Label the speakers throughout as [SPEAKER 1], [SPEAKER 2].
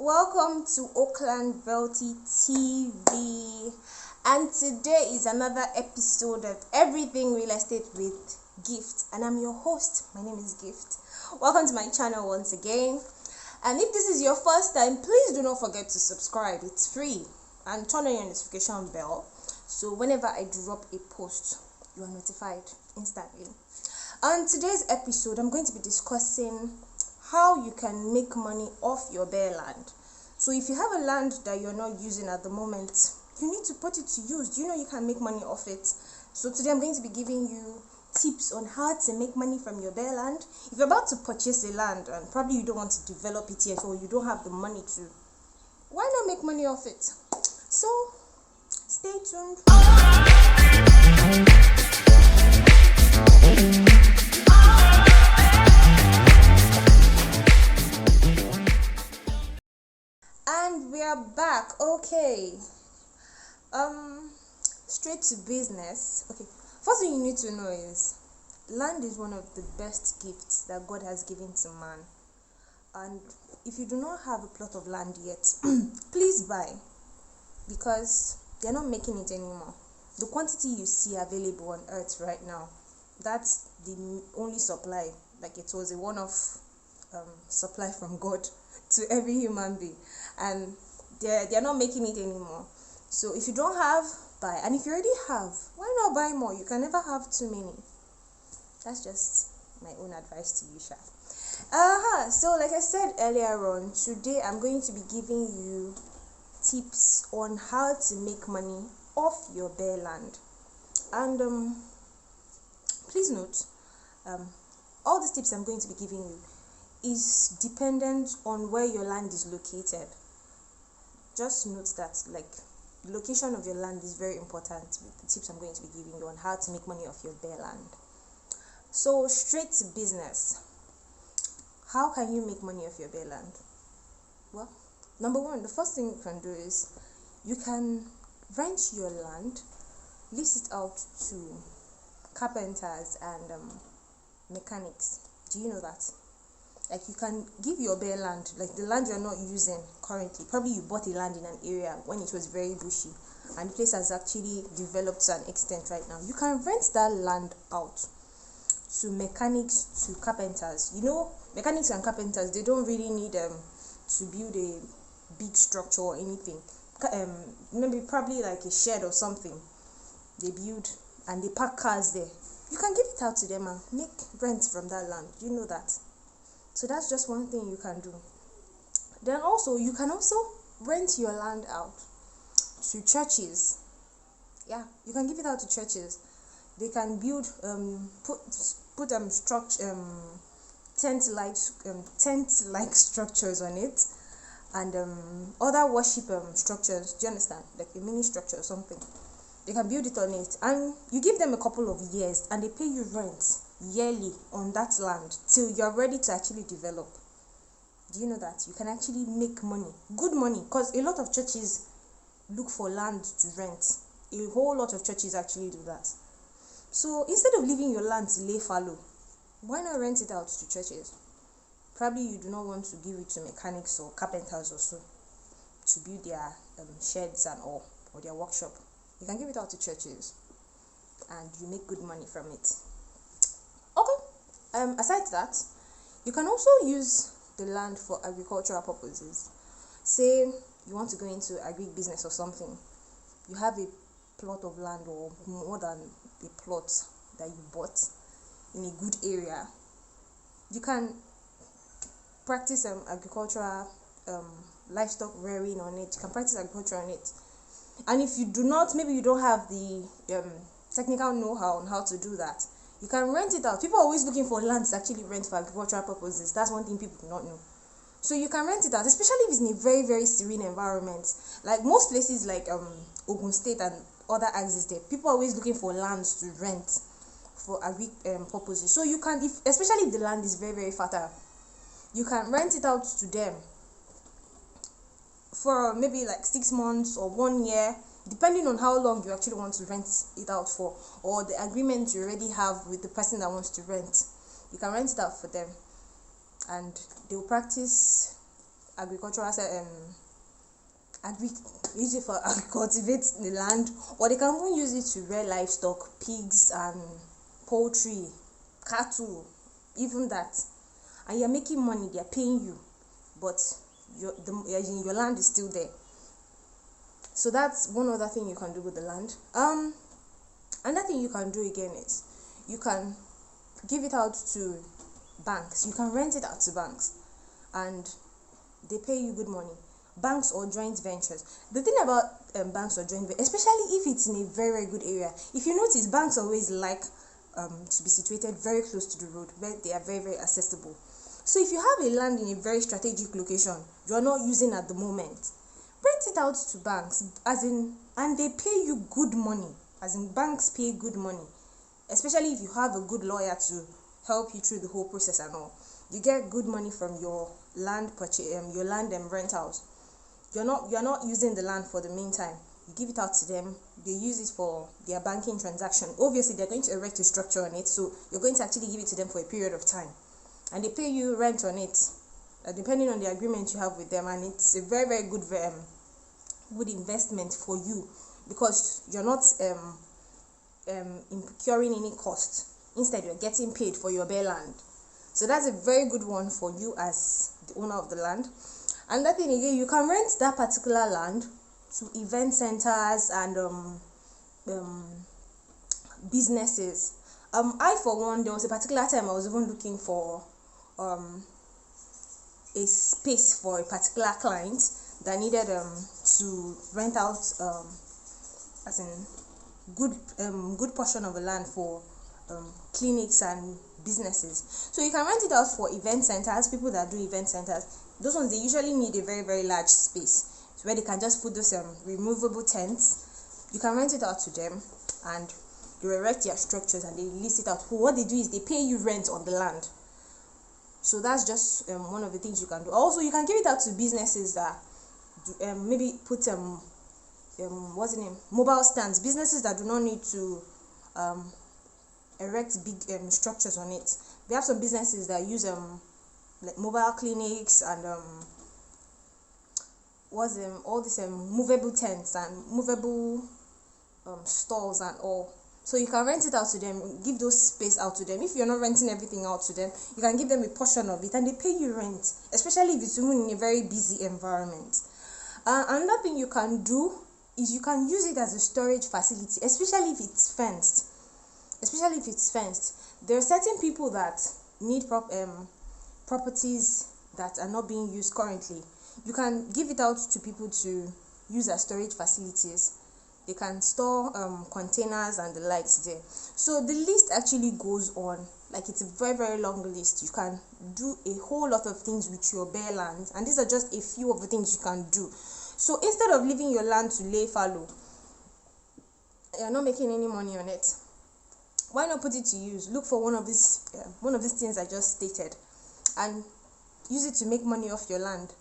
[SPEAKER 1] Welcome to Oakland Velty TV, and today is another episode of Everything Real Estate with Gift, and I'm your host. My name is Gift. Welcome to my channel once again, and if this is your first time, please do not forget to subscribe. It's free, and turn on your notification bell so whenever I drop a post, you are notified instantly. On today's episode, I'm going to be discussing how you can make money off your bare land. So if you have a land that you're not using at the moment, you need to put it to use. Do you know you can make money off it? So today I'm going to be giving you tips on how to make money from your bare land. If you're about to purchase a land and probably you don't want to develop it yet, or you don't have the money to, why not make money off it? So stay tuned. And we are back. Okay. Straight to business. Okay. First thing you need to know is land is one of the best gifts that God has given to man. And if you do not have a plot of land yet, please buy, because they're not making it anymore. The quantity you see available on earth right now, that's the only supply. Like, it was a one-off supply from God to every human being, and they're not making it anymore. So if you don't have, buy, and if you already have, why not buy more? You can never have too many. That's just my own advice to you, Sha. So like I said earlier on, today I'm going to be giving you tips on how to make money off your bare land. And please note, all the tips I'm going to be giving you is dependent on where your land is located. Just note that, like, the location of your land is very important with the tips I'm going to be giving you on how to make money off your bare land. So straight to business. How can you make money off your bare land? Well, number one, the first thing you can do is you can rent your land, lease it out to carpenters and mechanics. Do you know that? Like, you can give your bare land, like the land you're not using currently. Probably you bought a land in an area when it was very bushy, and the place has actually developed to an extent right now. You can rent that land out to mechanics, to carpenters. You know, mechanics and carpenters, they don't really need to build a big structure or anything. Maybe probably like a shed or something they build, and they park cars there. You can give it out to them and make rent from that land. You know that. So that's just one thing you can do. Then also, you can also rent your land out to churches. Yeah, you can give it out to churches. They can build put structure tent like structures on it, and other worship structures. Do you understand? Like a mini structure or something. They can build it on it, and you give them a couple of years, and they pay you rent yearly on that land till you're ready to actually develop. Do you know that you can actually make money, good money? Because a lot of churches look for land to rent. A whole lot of churches actually do that. So instead of leaving your land to lay fallow, why not rent it out to churches? Probably you do not want to give it to mechanics or carpenters or so to build their sheds and all, or their workshop. You can give it out to churches, and you make good money from it. Okay. Aside that, you can also use the land for agricultural purposes. Say you want to go into agri business or something. You have a plot of land, or more than a plot, that you bought in a good area. You can practice agricultural livestock rearing on it. You can practice agriculture on it. And if you do not, maybe you don't have the technical know-how on how to do that, you can rent it out. People are always looking for land to actually rent for agricultural purposes. That's one thing people do not know. So you can rent it out, especially if it's in a very, very serene environment. Like most places like Ogun State and other axes there, people are always looking for lands to rent for agri purposes. So you can, especially if the land is very, very fertile, you can rent it out to them for maybe like 6 months or 1 year, depending on how long you actually want to rent it out for, or the agreement you already have with the person that wants to rent. You can rent it out for them, and they'll practice agricultural use it for cultivate the land, or they can even use it to rear livestock, pigs and poultry, cattle, even that. And you're making money, they're paying you, but your land is still there. So that's one other thing you can do with the land. Another thing you can do again is you can give it out to banks. You can rent it out to banks and they pay you good money. Banks or joint ventures. The thing about banks or joint ventures, especially if it's in a very, very good area, if you notice, banks always like to be situated very close to the road where they are very, very accessible. So if you have a land in a very strategic location you're not using at the moment, rent it out to banks, and they pay you good money. As in, banks pay good money, especially if you have a good lawyer to help you through the whole process and all. You get good money from your land purchase, your land and rentals. You're not using the land for the meantime. You give it out to them. They use it for their banking transaction. Obviously, they're going to erect a structure on it, so you're going to actually give it to them for a period of time, and they pay you rent on it, depending on the agreement you have with them. And it's a very, very good investment for you, because you're not incurring any cost. Instead, you're getting paid for your bare land. So that's a very good one for you as the owner of the land. And that thing again, you can rent that particular land to event centers and businesses. I, for one, there was a particular time I was even looking for a space for a particular client that needed to rent out as in good portion of the land for clinics and businesses. So you can rent it out for event centers, people that do event centers. Those ones, they usually need a very, very large space where they can just put those removable tents. You can rent it out to them and you erect their structures and they lease it out. What they do is they pay you rent on the land. So that's just one of the things you can do. Also, you can give it out to businesses that maybe put what's the name, mobile stands, businesses that do not need to erect big structures on it. We have some businesses that use like mobile clinics and all these movable tents and movable stalls and all. So you can rent it out to them, give those space out to them. If you're not renting everything out to them, you can give them a portion of it and they pay you rent, especially if it's even in a very busy environment. Another thing you can do is you can use it as a storage facility, especially if it's fenced. There are certain people that need properties that are not being used currently. You can give it out to people to use as storage facilities. They can store containers and the likes there. So the list actually goes on. Like, it's a very, very long list. You can do a whole lot of things with your bare land, and these are just a few of the things you can do. So instead of leaving your land to lay fallow, you're not making any money on it, why not put it to use? Look for one of these things I just stated and use it to make money off your land.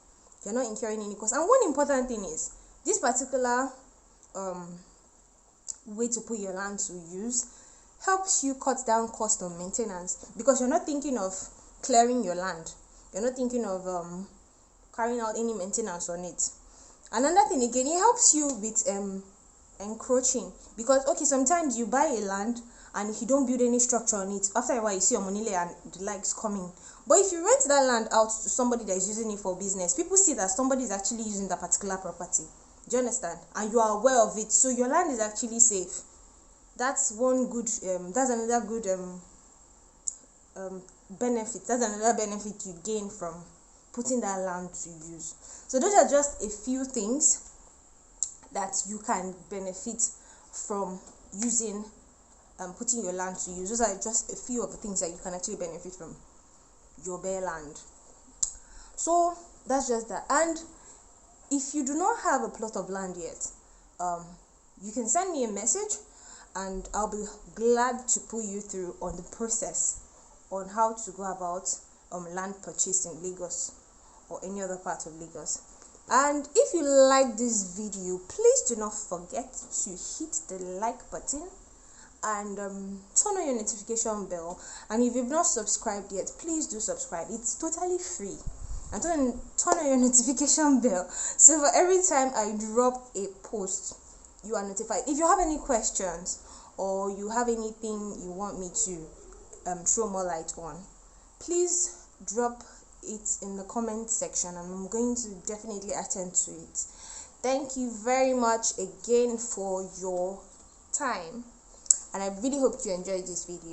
[SPEAKER 1] You're not incurring any cost. And one important thing is this particular way to put your land to use helps you cut down cost of maintenance, because you're not thinking of clearing your land. You're not thinking of carrying out any maintenance on it. Another thing again, it helps you with encroaching, because okay, sometimes you buy a land and if you don't build any structure on it, after a while you see your money and the likes coming. But if you rent that land out to somebody that is using it for business, people see that somebody is actually using that particular property. Do you understand? And you are aware of it, so your land is actually safe. That's one good that's another good benefit. That's another benefit you gain from putting that land to use. So those are just a few things that you can benefit from using putting your land to use. Those are just a few of the things that you can actually benefit from your bare land. So that's just that. And if you do not have a plot of land yet, you can send me a message and I'll be glad to put you through on the process on how to go about land purchase in Lagos or any other part of Lagos. And if you like this video, please do not forget to hit the like button and turn on your notification bell. And if you've not subscribed yet, please do subscribe. It's totally free and turn on your notification bell, so for every time I drop a post, you are notified. If you have any questions or you have anything you want me to throw more light on, please drop it in the comment section and I'm going to definitely attend to it. Thank you very much again for your time, and I really hope you enjoyed this video.